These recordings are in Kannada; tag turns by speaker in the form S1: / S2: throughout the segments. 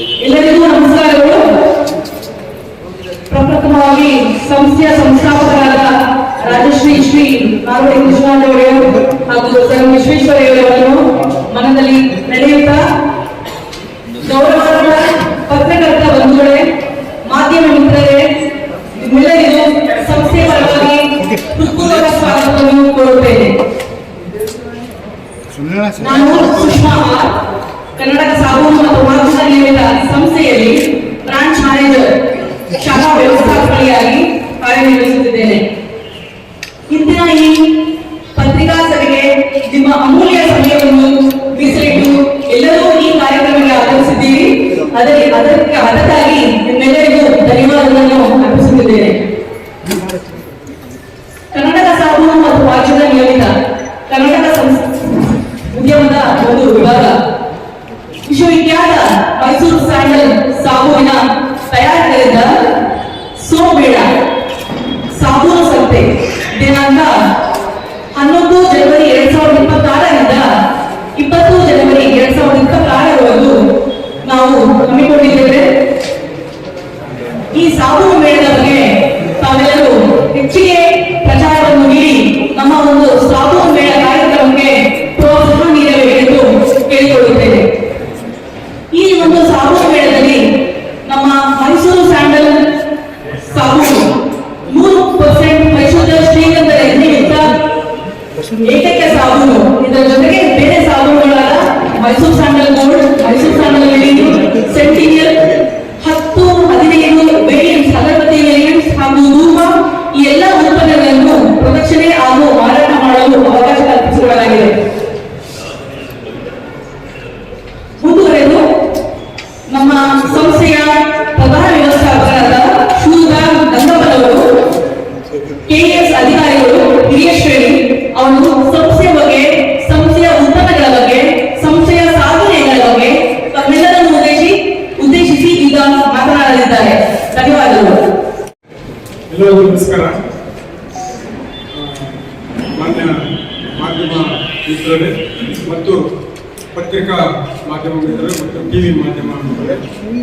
S1: ಎಲ್ಲರಿಗೂ ನಮಸ್ಕಾರಗಳು. ಪ್ರಪ್ರಥಮವಾಗಿ ಸಂಸ್ಥೆಯ ಸಂಸ್ಥಾಪಕರಾದ ರಾಜಶ್ರೀ ಶ್ರೀ ನಾಲ್ವಡಿ ಕೃಷ್ಣರಾಜರು ಹಾಗೂ ಸರ್ ವಿಶ್ವೇಶ್ವರಯ್ಯರವರನ್ನು ಮನದಲ್ಲಿ ನಡೆಯುತ್ತಾ, ಗೌರವದ ಪತ್ರಕರ್ತ ಬಂಧುಗಳೇ, ಮಾಧ್ಯಮ ಮಿತ್ರರೇ, ನಿಮ್ಮೆಲ್ಲರಿಗೂ ಸಂಸ್ಥೆಯ ಪರವಾಗಿ ಹೃತ್ಪೂರ್ವಕ ಸ್ವಾಗತವನ್ನು ಕೋರುತ್ತೇನೆ. ನಾನು ಸುಷ್ಮಾ ಆರ್, ಕರ್ನಾಟಕ ಸಾಬೂನು ಮತ್ತು ಮಾಧ್ಯಮ ನಿಯಮಿತ ಸಂಸ್ಥೆಯಲ್ಲಿ ಬ್ರಾಂಚ್ ಮ್ಯಾನೇಜರ್, ಶಾಲಾ ವ್ಯವಸ್ಥಾಪಕರಾಗಿ ಕಾರ್ಯನಿರ್ವಹಿಸುತ್ತಿದ್ದೇನೆ. ಇಂದಿನ ಈ ಪತ್ರಿಕಾ ಸಭೆಗೆ ನಿಮ್ಮ ಅಮೂಲ್ಯ ಸಮಯವನ್ನು ಮೀಸಲಿಟ್ಟು ಎಲ್ಲರೂ ಈ ಕಾರ್ಯಕ್ರಮಕ್ಕೆ ಆಗಮಿಸಿದ್ದೀರಿ. ಅದಕ್ಕಾಗಿ ನಿಮ್ಮೆಲ್ಲರಿಗೂ ಧನ್ಯವಾದಗಳನ್ನು ಅರ್ಪಿಸುತ್ತಿದ್ದೇನೆ. ಕರ್ನಾಟಕ ಸಾಬೂನು ಮತ್ತು ಮಾಧ್ಯಮ ನಿಯಮಿತ ಕರ್ನಾಟಕ ಉದ್ಯಮದ ಒಂದು ವಿಭಾಗ ವಿಶ್ವವಿಖ್ಯಾತ ಮೈಸೂರು ಸ್ಯಾಂಡಲ್ ಸಾಬೂನಿನ ತಯಾರಕರಿಂದ ಸೋಬೇಡ ಸಾಬೂನು ಸಂತೆ ದಿನಾಂಕ 11 ಜನವರಿ 2026ರಿಂದ 20 ಜನವರಿ 2026ರವರೆಗೂ ನಾವು ಹಮ್ಮಿಕೊಂಡಿದ್ದೇವೆ. ಈ ಸಾಬೂನು ಮೇಳದ ಬಗ್ಗೆ ತಾವೆಲ್ಲರೂ ಹೆಚ್ಚಿಗೆ ಪ್ರಚಾರವನ್ನು ನೀಡಿ ನಮ್ಮ ಒಂದು ಸಾಬೂನು ಮೇಳ ಕಾರ್ಯಕ್ರಮಕ್ಕೆ ಪ್ರೋತ್ಸಾಹ ನೀಡಬೇಕೆಂದು ಕೇಳಿಕೊಳ್ಳುತ್ತೇವೆ. ಈ ಒಂದು ಸಾಬೂನು ಮೇಳದಲ್ಲಿ ನಮ್ಮ ಮೈಸೂರು ಸ್ಯಾಂಡಲ್ ಸಾಬೂನು 100% ಪರಿಶುದ್ಧ ಶ್ರೀಗಂಧದ ಎಣ್ಣೆಯುಕ್ತ ಏಕೈಕ ಸಾಬೂನು. ಇದರ ಜೊತೆಗೆ ಬೇರೆ ಸಾಬೂನುಗಳಾದ Mysore sandal gold, Mysore sandal living, centennial 10, 15 variants, agarbatti variants ಹಾಗೂ ಧೂಪ, ಈ ಎಲ್ಲ ಉತ್ಪನ್ನಗಳನ್ನು ಪ್ರದಕ್ಷಿಣೆ ಹಾಗೂ ಮಾರಾಟ ಮಾಡಲು ಅವಕಾಶ ಕಲ್ಪಿಸಿಕೊಳ್ಳಲಾಗಿದೆ. ಮುಂದುವರೆದು ನಮ್ಮ ಸಂಸ್ಥೆಯ ಪ್ರಧಾನ ವ್ಯವಸ್ಥಾಪಕರಾದ ಶೂರದಾರ್ ಗಂಗಪ್ಪನವರು, ಕೆಎಸ್ ಅಧಿಕಾರಿಗಳು, ಹಿರಿಯ ಶ್ರೇಣಿ ಅವರು ಸಂಸ್ಥೆಯ ಬಗ್ಗೆ, ಸಂಸ್ಥೆಯ ಉತ್ಪನ್ನಗಳ ಬಗ್ಗೆ, ಸಂಸ್ಥೆಯ ಸಾಧನೆಗಳ ಬಗ್ಗೆ ತಮ್ಮೆಲ್ಲರನ್ನು ಉದ್ದೇಶಿಸಿ ಈಗ ಮಾತನಾಡಲಿದ್ದಾರೆ. ಧನ್ಯವಾದಗಳು.
S2: ಎಲ್ಲರಿಗೂ ನಮಸ್ಕಾರ. ಮಾನ್ಯ ಮಾಧ್ಯಮ ಮಿತ್ರರೇ ಮತ್ತು ಪತ್ರಿಕಾ ಮಾಧ್ಯಮ ಮಿತ್ರರೇ ಮತ್ತು ಟಿವಿ ಮಾಧ್ಯಮ ಮಿತ್ರರೇ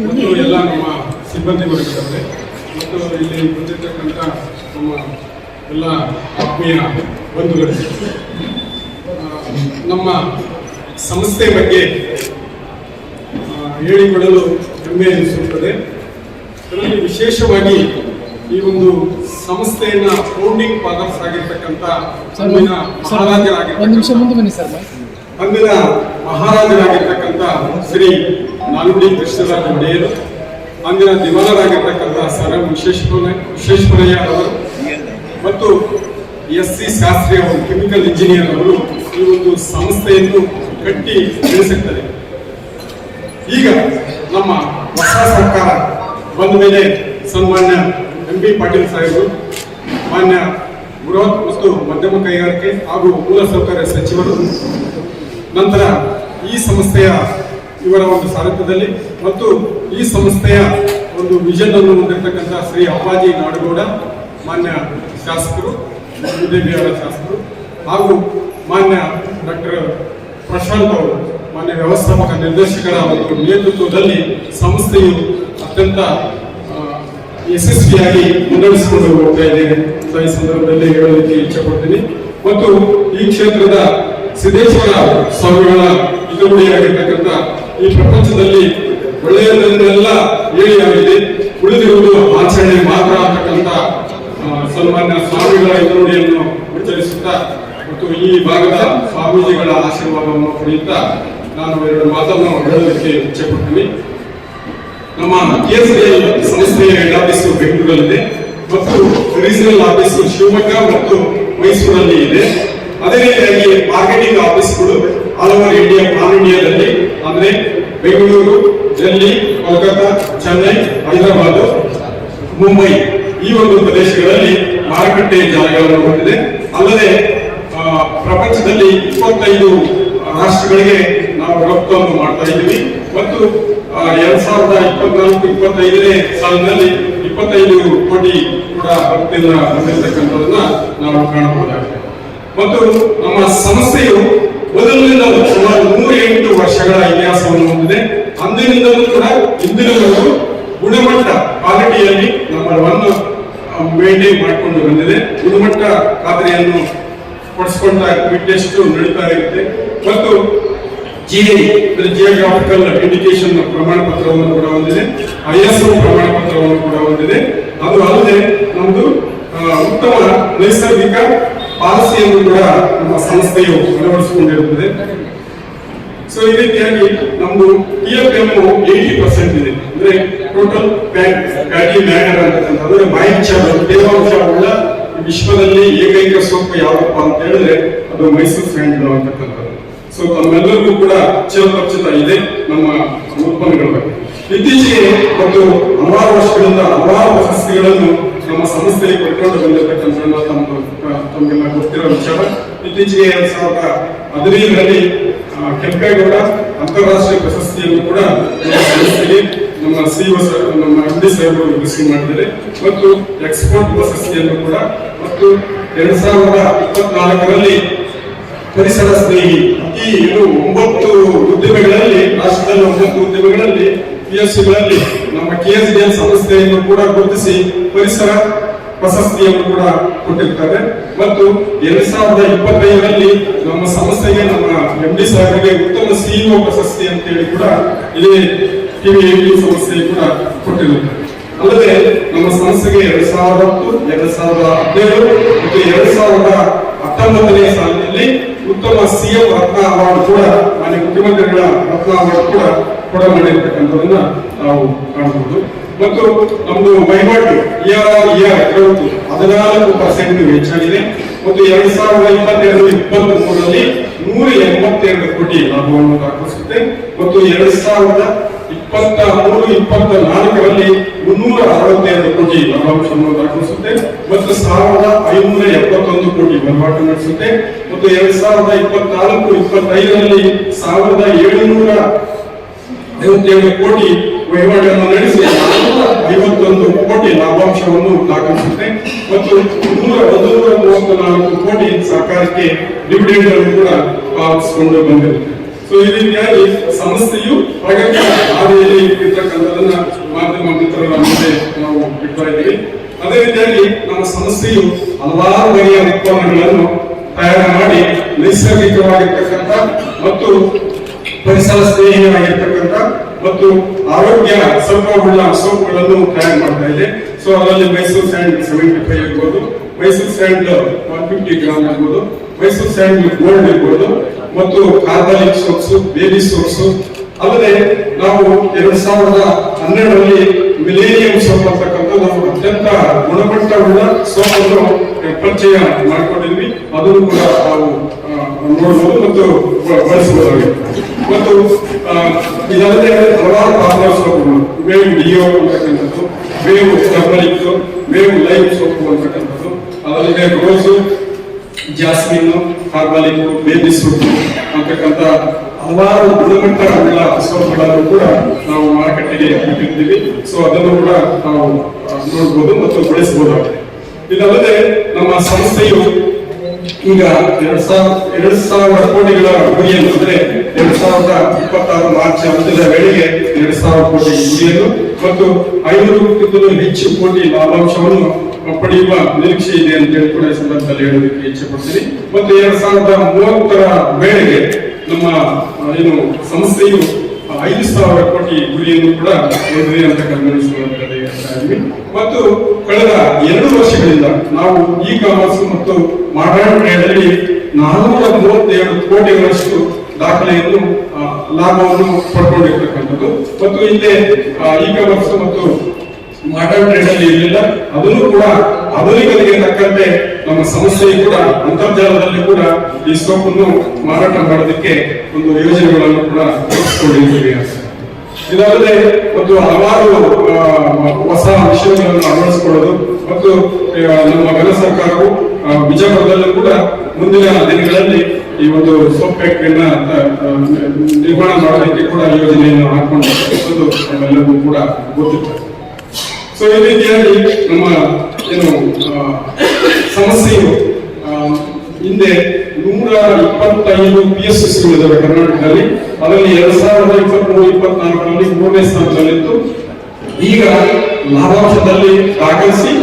S2: ಮತ್ತು ಎಲ್ಲ ನಮ್ಮ ಸಿಬ್ಬಂದಿ ವರ್ಗದವರೇ ಮತ್ತು ಇಲ್ಲಿ ಬಂದಿರತಕ್ಕಂಥ ನಮ್ಮ ಎಲ್ಲ ಆತ್ಮೀಯ ಬಂಧುಗಳೇ, ನಮ್ಮ ಸಂಸ್ಥೆ ಬಗ್ಗೆ ಹೇಳಿಕೊಡಲು ಹೆಮ್ಮೆ ಅನಿಸುತ್ತದೆ. ಅದರಲ್ಲಿ ವಿಶೇಷವಾಗಿ ಈ ಒಂದು ಸಂಸ್ಥೆಯನ್ನ ಫೌಂಡಿಂಗ್ ಫಾದರ್ಸ್ ಆಗಿರ್ತಕ್ಕಂಥ ಅಂದಿನ ಮಹಾರಾಜರಾಗಿರ್ತಕ್ಕಂಥ ಶ್ರೀ ನಾಲ್ವಡಿ ಕೃಷ್ಣರಾಜ ಒಡೆಯರು, ಅಂದಿನ ದಿವಾನರಾಗಿರ್ತಕ್ಕಂಥ ಸರ್ ವಿಶ್ವೇಶ್ವರಯ್ಯ ಅವರು ಮತ್ತು SC ಶಾಸ್ತ್ರಿ ಅವರು, ಕೆಮಿಕಲ್ ಇಂಜಿನಿಯರ್ ಅವರು ಈ ಒಂದು ಸಂಸ್ಥೆಯನ್ನು ಕಟ್ಟಿ ಬೆಳೆಸುತ್ತಾರೆ. ಈಗ ನಮ್ಮ ಹೊಸ ಸರ್ಕಾರ ಬಂದ ಮೇಲೆ ಸನ್ಮಾನ್ಯ MB ಪಾಟೀಲ್ ಸಾಹೇಬರು, ಮಾನ್ಯ ಬೃಹತ್ ಮತ್ತು ಮಧ್ಯಮ ಕೈಗಾರಿಕೆ ಹಾಗೂ ಮೂಲಸೌಕರ್ಯ ಸಚಿವರು, ನಂತರ ಈ ಸಂಸ್ಥೆಯ ಇವರ ಒಂದು ಸಾರಥ್ಯದಲ್ಲಿ ಮತ್ತು ಈ ಸಂಸ್ಥೆಯ ಒಂದು ವಿಷನ್ ಅನ್ನು ಹೊಂದಿರತಕ್ಕಂಥ ಶ್ರೀ ಅಪ್ಪಾಜಿ ನಾಡಗೌಡ, ಮಾನ್ಯ ಶಾಸಕರು, ಮುದ್ದೇಬಿಯವರ ಶಾಸಕರು ಹಾಗೂ ಮಾನ್ಯ ಡಾಕ್ಟರ್ ಪ್ರಶಾಂತ್ ಅವರು, ಮಾನ್ಯ ವ್ಯವಸ್ಥಾಪಕ ನಿರ್ದೇಶಕರ ಒಂದು ನೇತೃತ್ವದಲ್ಲಿ ಸಂಸ್ಥೆಯು ಅತ್ಯಂತ ಯಶಸ್ವಿಯಾಗಿ ಮುನ್ನಡೆಸಿಕೊಂಡು ಹೋಗ್ತಾ ಇದೆ ಅಂತ ಈ ಸಂದರ್ಭದಲ್ಲಿ ಹೇಳಲಿಕ್ಕೆ ಇಚ್ಛೆ ಪಡ್ತೀನಿ. ಮತ್ತು ಈ ಕ್ಷೇತ್ರದ ಸಿದ್ದೇಶ್ವರ ಸ್ವಾಮಿಗಳ ಇದುಡಿಯಾಗಿರ್ತಕ್ಕಂಥ ಈ ಪ್ರಪಂಚದಲ್ಲಿ ಒಳ್ಳೆಯದನ್ನೆಲ್ಲ ಹೇಳಿ ಆಗಿದೆ, ಉಳಿದಿರುವುದು ಆಚರಣೆ ಮಾತ್ರ ಅಂತಕ್ಕಂಥ ಸನ್ಮಾನ್ಯ ಸ್ವಾಮಿಗಳ ಇದುಡಿಯನ್ನು ಉಚ್ಚರಿಸುತ್ತಾ ಮತ್ತು ಈ ಭಾಗದ ಸ್ವಾಮೀಜಿಗಳ ಆಶೀರ್ವಾದವನ್ನು ಪಡೆಯುತ್ತಾ ನಾನು 2 ಮಾತನ್ನು ಹೇಳಲಿಕ್ಕೆ ಇಚ್ಛೆ ಪಡ್ತೀನಿ. ನಮ್ಮ KSDL ಸಂಸ್ಥೆಯ ಹೆಡ್ ಆಫೀಸ್ ಬೆಂಗಳೂರಲ್ಲಿದೆ ಮತ್ತು ರೀಜನಲ್ ಆಫೀಸ್ ಶಿವಮೊಗ್ಗ ಮತ್ತು ಮೈಸೂರಲ್ಲಿ ಇದೆ. ಅದೇ ರೀತಿಯಾಗಿ ಮಾರ್ಕೆಟಿಂಗ್ ಆಫೀಸ್ಗಳು ಆಲ್ ಓವರ್ ಇಂಡಿಯಾ, ನಾನ್ ಇಂಡಿಯಾದಲ್ಲಿ ಅಂದ್ರೆ ಬೆಂಗಳೂರು, ಡೆಲ್ಲಿ, ಕೋಲ್ಕತ್ತಾ, ಚೆನ್ನೈ, ಹೈದರಾಬಾದ್, ಮುಂಬೈ ಈ ಒಂದು ಪ್ರದೇಶಗಳಲ್ಲಿ ಮಾರುಕಟ್ಟೆ ಜಾಲಗಳನ್ನು ಹೊಂದಿದೆ. ಅಲ್ಲದೆ ಪ್ರಪಂಚದಲ್ಲಿ 25 ರಾಷ್ಟ್ರಗಳಿಗೆ ನಾವು ರಫ್ತನ್ನು ಮಾಡ್ತಾ ಇದ್ದೀವಿ ಮತ್ತು 2024-25ನೇ ಸಾಲಿನಲ್ಲಿ 25 ಕೋಟಿ ಕೂಡ ರಫ್ತಿಂದ ಬಂದಿರತಕ್ಕಂಥದನ್ನ ನಾವು ಕಾಣಬಹುದಾಗಿದೆ. ಮತ್ತು ನಮ್ಮ ಸಂಸ್ಥೆಯು ಮೊದಲಿನಿಂದ ಸುಮಾರು 108 ವರ್ಷಗಳ ಇತಿಹಾಸವನ್ನು ಹೊಂದಿದೆ. ಅಂದಿನ ಹಿಂದಿನಿಂದಲೂ ಕೂಡ ಇಂದಿನವರೆಗೂ ಗುಣಮಟ್ಟ ಕ್ವಾಲಿಟಿಯಲ್ಲಿ ನಂಬರ್ 1 ಮೇಂಟೈನ್ ಮಾಡಿಕೊಂಡು ಬಂದಿದೆ. ಗುಣಮಟ್ಟ ಖಾತ್ರಿಯನ್ನು ಪಡಿಸಿಕೊಂಡ ಟೆಸ್ಟ್ ನಡೀತಾ ಇರುತ್ತೆ. ಮತ್ತು ಜಿಯೋಗ್ರಾಫಿಕಲ್ ಇಂಡಿಕೇಶನ್ ಪ್ರಮಾಣ ಪತ್ರವನ್ನು ಕೂಡ ಹೊಂದಿದೆ. ISO ಪ್ರಮಾಣ ಪತ್ರವನ್ನು ಕೂಡ ಹೊಂದಿದೆ. ಅದು ಅಲ್ಲದೆ ನಮ್ದು ಉತ್ತಮ ನೈಸರ್ಗಿಕ ಪಾಲಿಸಿಯನ್ನು ಕೂಡ ನಮ್ಮ ಸಂಸ್ಥೆಯು ಅಳವಡಿಸಿಕೊಂಡಿರುತ್ತದೆ. ಸೊ ಈ ರೀತಿಯಾಗಿ ನಮ್ದು TFM 80% ಇದೆ. ಅಂದ್ರೆ ಟೋಟಲ್ ಫ್ಯಾಟಿ ಮ್ಯಾಟರ್ ಅಂತಕ್ಕಂಥದ್ದು ತೇವಾಂಶ ಉಳ್ಳ ವಿಶ್ವದಲ್ಲಿ ಏಕೈಕ ಸೋಪು ಯಾವಪ್ಪ ಅಂತ ಹೇಳಿದ್ರೆ ಅದು ಮೈಸೂರು ಸ್ಯಾಂಡಲ್ ಅಂತಕ್ಕಂಥದ್ದು. ಸೊ ತಮ್ಮೆಲ್ಲರಿಗೂ ಕೂಡ ಚಿರಪರಿಚಿತ ಇದೆ ನಮ್ಮ ಉತ್ಪನ್ನಗಳ ಬಗ್ಗೆ. ಇತ್ತೀಚೆಗೆ ಮತ್ತು ಹಲವಾರು ವರ್ಷಗಳಿಂದ ಹಲವಾರು ಪ್ರಶಸ್ತಿಗಳನ್ನು ನಮ್ಮ ಸಂಸ್ಥೆಗೆ ಪಡ್ಕೊಂಡು ಬಂದಿರತಕ್ಕಂಥ ತಮಗೆಲ್ಲ ಗೊತ್ತಿರೋ ವಿಚಾರ. ಇತ್ತೀಚೆಗೆ 2015ರಲ್ಲಿ ಕೆಂಪೇಗೌಡ ಅಂತಾರಾಷ್ಟ್ರೀಯ ಪ್ರಶಸ್ತಿಯನ್ನು ಕೂಡ ನಮ್ಮ ಸಂಸ್ಥೆಗೆ ನಮ್ಮ CEO ನಮ್ಮ MD ಸಾಹೇಬರು ರಿಸೀವ್ ಮಾಡಿದ್ದಾರೆ. ಮತ್ತು ಎಕ್ಸ್ಪೋರ್ಟ್ ಪ್ರಶಸ್ತಿಯನ್ನು ಕೂಡ, ಮತ್ತು 2024ರಲ್ಲಿ ಪರಿಸರ ಸ್ನೇಹಿ ಈ 9 ಉದ್ಯಮಗಳಲ್ಲಿ, ರಾಷ್ಟ್ರದಲ್ಲಿ 9 ಉದ್ಯಮಗಳಲ್ಲಿ PSUಗಳಲ್ಲಿ ನಮ್ಮ KSDL ಸಂಸ್ಥೆಯನ್ನು ಕೂಡ ಗುರುತಿಸಿ ಪರಿಸರ ಪ್ರಶಸ್ತಿಯನ್ನು ಕೂಡ ಕೊಟ್ಟಿರ್ತಾರೆ. ಮತ್ತು 2025ರಲ್ಲಿ ನಮ್ಮ ಸಂಸ್ಥೆಗೆ ನಮ್ಮ MD ಸಾಹೇಬರಿಗೆ ಉತ್ತಮ CEO ಪ್ರಶಸ್ತಿ ಅಂತೇಳಿ ಕೂಡ ಇದೇ TV80 ಸಂಸ್ಥೆ ಕೂಡ ಕೊಟ್ಟಿರುತ್ತಾರೆ. ಅಲ್ಲದೆ ನಮ್ಮ ಸಂಸ್ಥೆಗೆ 2010, 2017 ಮತ್ತು 2019ನೇ ಸಾಲಿನಲ್ಲಿ ಉತ್ತಮ CM ರತ್ನ ಅವಾರ್ಡ್ ಕೂಡ, ಮಾನ್ಯ ಮುಖ್ಯಮಂತ್ರಿಗಳ ರತ್ನ ಅವಾರ್ಡ್ ಕೂಡ ಮಾಡಿರ್ತಕ್ಕಂಥದನ್ನ ನಾವು ಕಾಣಬಹುದು. ಮತ್ತು ನಮ್ದು ವಹಿವಾಟು growth 14% ಹೆಚ್ಚಾಗಿದೆ. ಮತ್ತು 2022-23ರಲ್ಲಿ 182 ಕೋಟಿ ಲಾಭವನ್ನು ದಾಖಲಿಸುತ್ತೆ. ಮತ್ತು 2023-24ರಲ್ಲಿ 362 ಕೋಟಿ ಲಾಭಾಂಶವನ್ನು ದಾಖಲಿಸುತ್ತೆ. ಮತ್ತು 1571 ಕೋಟಿ ವಹಿವಾಟು ನಡೆಸುತ್ತೆ. ಮತ್ತು 2024-25ರಲ್ಲಿ 1757 ಕೋಟಿ ವಹಿವಾಟನ್ನು ನಡೆಸಿ 51 ಕೋಟಿ ಲಾಭಾಂಶವನ್ನು ದಾಖಲಿಸುತ್ತೆ. ಮತ್ತು 134 ಕೋಟಿ ಸರ್ಕಾರಕ್ಕೆ ಡಿವಿಡೆಂಡ್ ಅನ್ನು ಕೂಡ ಪಾವತಿಸಿಕೊಂಡು ಬಂದಿರುತ್ತೆ. ಸೊ ಈ ರೀತಿಯಾಗಿ ಸಂಸ್ಥೆಯು ಪ್ರಗತಿ ಹಾದಿಯಲ್ಲಿ ಇರ್ತಕ್ಕಂಥದನ್ನ ಮಾಧ್ಯಮ ಮಿತ್ರರ ಮುಂದೆ ನಾವು ಇಡ್ತಾ ಇದ್ದೀವಿ. ಅದೇ ರೀತಿಯಾಗಿ ನಮ್ಮ ಸಂಸ್ಥೆಯು ಹಲವಾರು ಬಗೆಯ ಉತ್ಪನ್ನಗಳನ್ನು ತಯಾರು ಮಾಡಿ ನೈಸರ್ಗಿಕವಾಗಿರ್ತಕ್ಕಂಥ ಮತ್ತು ಪರಿಸರ ಸ್ನೇಹಿಯಾಗಿರ್ತಕ್ಕಂಥ ಮತ್ತು ಆರೋಗ್ಯ ಸ್ವಲ್ಪವುಳ್ಳ ಸೋಪುಗಳನ್ನು ತಯಾರು ಮಾಡ್ತಾ ಇದೆ. ಸೊ ಅದರಲ್ಲಿ ಮೈಸೂರು ಸ್ಯಾಂಡ್ 75 ಇರ್ಬೋದು, ಮೈಸೂರು ಸ್ಯಾಂಡ್ 150 ಗ್ರಾಮ್ ಇರ್ಬೋದು, ಮೈಸೂರು ಸ್ಯಾಂಡ್ ಗೋಲ್ಡ್ ಇರ್ಬೋದು, ಮತ್ತು ಕಾರ್ಬಾಲಿಕ್ ಸೋಪ್ಸ್, ಬೇಬಿ ಸೋಪ್ಸ್. ಅಲ್ಲದೆ ನಾವು 2012ರಲ್ಲಿ ಮಿಲೇನಿಯಂ ಸೋಪ್ ಅಂತಕ್ಕಂಥದ್ದು ಅತ್ಯಂತ ಗುಣಮಟ್ಟವುಳ್ಳ ಸೋಪನ್ನು ಪರಿಚಯ ಮಾಡಿಕೊಂಡಿದ್ವಿ. ಅದನ್ನು ಕೂಡ ನಾವು ನೋಡಬಹುದು ಮತ್ತು ಬಳಸಬಹುದಾಗಿದೆ. ಮತ್ತು ಇದಲ್ಲದೆ ಹಲವಾರು ಪಾರ್ಲರ್ ಸೋಪುಗಳು, ವೇವ್ ಡಿಯೋ ಅಂತಕ್ಕಂಥದ್ದು, wave turmeric, wave live soap ಅಂತಕ್ಕಂಥದ್ದು, ಅದಲ್ಲದೆ rose, jasmine, carbolic, baby soap ಅಂತಕ್ಕಂಥ ಹಲವಾರು ಗುಣಮಟ್ಟವುಳ್ಳ ಸೋಪುಗಳನ್ನು ಕೂಡ ನಾವು ಮಾರುಕಟ್ಟೆಗೆ ಬಿಟ್ಟಿರ್ತೀವಿ. ಸೊ ಅದನ್ನು ಕೂಡ ನಾವು ನೋಡಬಹುದು ಮತ್ತು ಬಳಸಬಹುದಾಗಿದೆ. ಇದಲ್ಲದೆ ನಮ್ಮ ಸಂಸ್ಥೆಯು ಈಗ 2,000 ಕೋಟಿಗಳ ಗುರಿಯನ್ನು, ಅಂದ್ರೆ 2026 ಮಾರ್ಚ್ ಅಂತ್ಯದ ವೇಳೆಗೆ 2,000 ಕೋಟಿ ಗುರಿಯನ್ನು ಮತ್ತು 500ಕ್ಕಿಂತಲೂ ಹೆಚ್ಚು ಕೋಟಿ ಲಾಭಾಂಶವನ್ನು ಪಡೆಯುವ ನಿರೀಕ್ಷೆ ಇದೆ ಅಂತ ಹೇಳಿ ಕೂಡ ಈ ಸಂದರ್ಭದಲ್ಲಿ ಹೇಳೋದಕ್ಕೆ ಇಚ್ಛೆ ಪಡ್ತೀನಿ. ಮತ್ತು 2030ರ ವೇಳೆಗೆ ನಮ್ಮ ಏನು ಸಂಸ್ಥೆಯು 5,000 ಕೋಟಿ ಗುರಿಯನ್ನು ಕೂಡ ಹೊಂದಿದೆ ಅಂತ ಗಮನಿಸುವಂತದ್ದು. ಮತ್ತು ಕಳೆದ 2 ವರ್ಷಗಳಿಂದ ನಾವು ಇ-ಕಾಮರ್ಸ್ ಮತ್ತು ಮಾಡರ್ನ್ ಟ್ರೇಡ್ ಅಲ್ಲಿ 437 ಕೋಟಿಗಳಷ್ಟು ದಾಖಲೆಯನ್ನು ಲಾಭವನ್ನು ಪಡ್ಕೊಂಡಿರ್ತಕ್ಕಂಥದ್ದು. ಮತ್ತು ಇಲ್ಲಿ ಇ-ಕಾಮರ್ಸ್ ಮತ್ತು ಮಾಡರ್ನ್ ಟ್ರೇಡ್ ಅಲ್ಲಿ ಇರಲಿಲ್ಲ. ಅದನ್ನು ಕೂಡ ಆಧುನಿಕತೆಗೆ ತಕ್ಕಂತೆ ನಮ್ಮ ಸಂಸ್ಥೆಯು ಕೂಡ ಅಂತರ್ಜಾಲದಲ್ಲಿ ಕೂಡ ಈ ಸೋಪನ್ನು ಮಾರಾಟ ಮಾಡೋದಕ್ಕೆ ಒಂದು ಯೋಜನೆಗಳನ್ನು ಕೂಡ ರೂಪಿಸಿಕೊಂಡಿದ್ದೀವಿ. ಇದಲ್ಲದೆ ಮತ್ತು ಹಲವಾರು ಹೊಸ ವಿಷಯಗಳನ್ನು ಅಳವಡಿಸಿಕೊಳ್ಳೋದು ಮತ್ತು ನಮ್ಮ ಘನ ಸರ್ಕಾರವು ಬಿಜಾಪುರದಲ್ಲೂ ಕೂಡ ಮುಂದಿನ ದಿನಗಳಲ್ಲಿ ಈ ಒಂದು ಸೋಪ್ ಫ್ಯಾಕ್ಟರಿಯನ್ನ ನಿರ್ಮಾಣ ಮಾಡೋದಕ್ಕೆ ಕೂಡ ಯೋಜನೆಯನ್ನು ಹಾಕಿಕೊಂಡು ನಮ್ಮೆಲ್ಲರಿಗೂ ಕೂಡ ಗೊತ್ತಿರ್ತದೆ. ಸೊ ಈ ರೀತಿಯಾಗಿ ನಮ್ಮ ಏನು ಸಮಸ್ಯೆಯು ಹಿಂದೆ 125 PSUಗಳಿದ್ದಾವೆ ಕರ್ನಾಟಕದಲ್ಲಿ. ಅದರಲ್ಲಿ 2023-24ರಲ್ಲಿ 3ನೇ ಸ್ಥಾನದಲ್ಲಿತ್ತು. ಈಗ ಲಾಭಾಂಶದಲ್ಲಿ ದಾಖಲಿಸಿ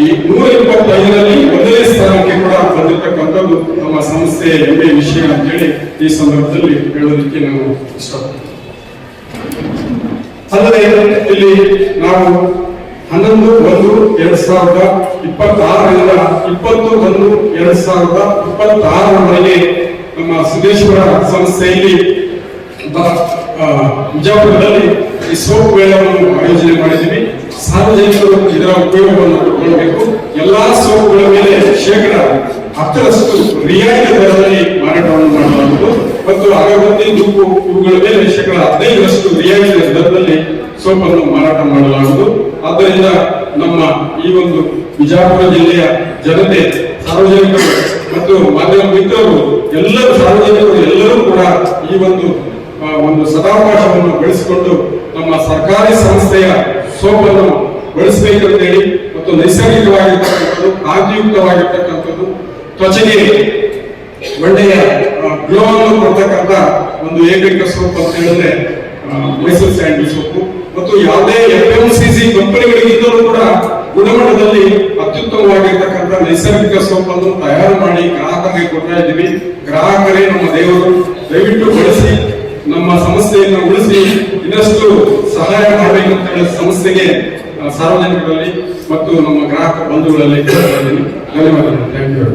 S2: ಈ 125ರಲ್ಲಿ 1ನೇ ಸ್ಥಾನಕ್ಕೆ ಕೂಡ ಬಂದಿರತಕ್ಕಂಥದ್ದು ನಮ್ಮ ಸಂಸ್ಥೆಯ ಹೆಮ್ಮೆಯ ವಿಷಯ ಅಂತೇಳಿ ಈ ಸಂದರ್ಭದಲ್ಲಿ ಹೇಳೋದಕ್ಕೆ ನಾನು ಇಷ್ಟಪಡ್ತೀನಿ. ಅಲ್ಲದೆ ಇಲ್ಲಿ ನಾವು 11/1/2026ರಿಂದ 20/1/2026 ನಮ್ಮ ಸಿದ್ದೇಶ್ವರ ಸಂಸ್ಥೆಯಲ್ಲಿ ವಿಜಯಪುರದಲ್ಲಿ ಈ ಸೋಪ್ ಮೇಳವನ್ನು ಆಯೋಜನೆ ಮಾಡಿದ್ದೀವಿ. ಸಾರ್ವಜನಿಕರು ಇದರ ಉಪಯೋಗವನ್ನು ಪಡೆದುಕೊಳ್ಳಬೇಕು. ಎಲ್ಲಾ ಸೋಪುಗಳ ಮೇಲೆ 10% ರಿಯಾಯಿತಿ ದರದಲ್ಲಿ ಮಾರಾಟವನ್ನು ಮಾಡಲಾಗುವುದು ಮತ್ತು ಅಗರಬತ್ತಿ, ಧೂಪು ಇವುಗಳ ಮೇಲೆ 15% ರಿಯಾಯಿತಿ ದರದಲ್ಲಿ ಸೋಪನ್ನು ಮಾರಾಟ ಮಾಡಲಾಗುವುದು. ಆದ್ದರಿಂದ ನಮ್ಮ ಈ ಒಂದು ವಿಜಯಪುರ ಜಿಲ್ಲೆಯ ಜನತೆ, ಸಾರ್ವಜನಿಕರು ಮತ್ತು ಮಾಧ್ಯಮ ಮಿತ್ರರು ಎಲ್ಲರೂ ಸಾರ್ವಜನಿಕರು ಎಲ್ಲರೂ ಕೂಡ ಈ ಒಂದು ಸದಾವಕಾಶವನ್ನು ಬಳಸಿಕೊಂಡು ನಮ್ಮ ಸರ್ಕಾರಿ ಸಂಸ್ಥೆಯ ಸೋಪನ್ನು ಬಳಸಬೇಕಂತೇಳಿ ಮತ್ತು ನೈಸರ್ಗಿಕವಾಗಿರ್ತಕ್ಕಂಥದ್ದು, ಕಾಂತಿಯುಕ್ತವಾಗಿರ್ತಕ್ಕಂಥದ್ದು, ತ್ವಚೆಗೆ ಒಳ್ಳೆಯ ಗ್ಲೋ ಅನ್ನು ಕೊಡ್ತಕ್ಕಂಥ ಒಂದು ಏಕೈಕ ಸೋಪ್ ಅಂತ ಹೇಳಿದ್ರೆ ಮೈಸೂರು ಸ್ಯಾಂಡಲ್ ಸೋಪು. ಮತ್ತು ಯಾವುದೇ FMCG ಕಂಪನಿಗಳಿಗಿಂತಲೂ ಕೂಡ ಗುಣಮಟ್ಟದಲ್ಲಿ ಅತ್ಯುತ್ತಮವಾಗಿರ್ತಕ್ಕಂಥ ನೈಸರ್ಗಿಕ ಸೋಪ್ ಅನ್ನು ತಯಾರು ಮಾಡಿ ಗ್ರಾಹಕರಿಗೆ ಕೊಡ್ತಾ ಇದ್ದೀವಿ. ಗ್ರಾಹಕರೇ ನಮ್ಮ ದೇವರು. ದಯವಿಟ್ಟು ಬಳಸಿ, ನಮ್ಮ ಸಂಸ್ಥೆಯನ್ನು ಉಳಿಸಿ ಇನ್ನಷ್ಟು ಸಹಾಯ ಮಾಡಬೇಕಂತ ಹೇಳಿ ಸಂಸ್ಥೆಗೆ ಸಾರ್ವಜನಿಕರಲ್ಲಿ ಮತ್ತು ನಮ್ಮ ಗ್ರಾಹಕ ಬಂಧುಗಳಲ್ಲಿ ಧನ್ಯವಾದಗಳು. Thank you.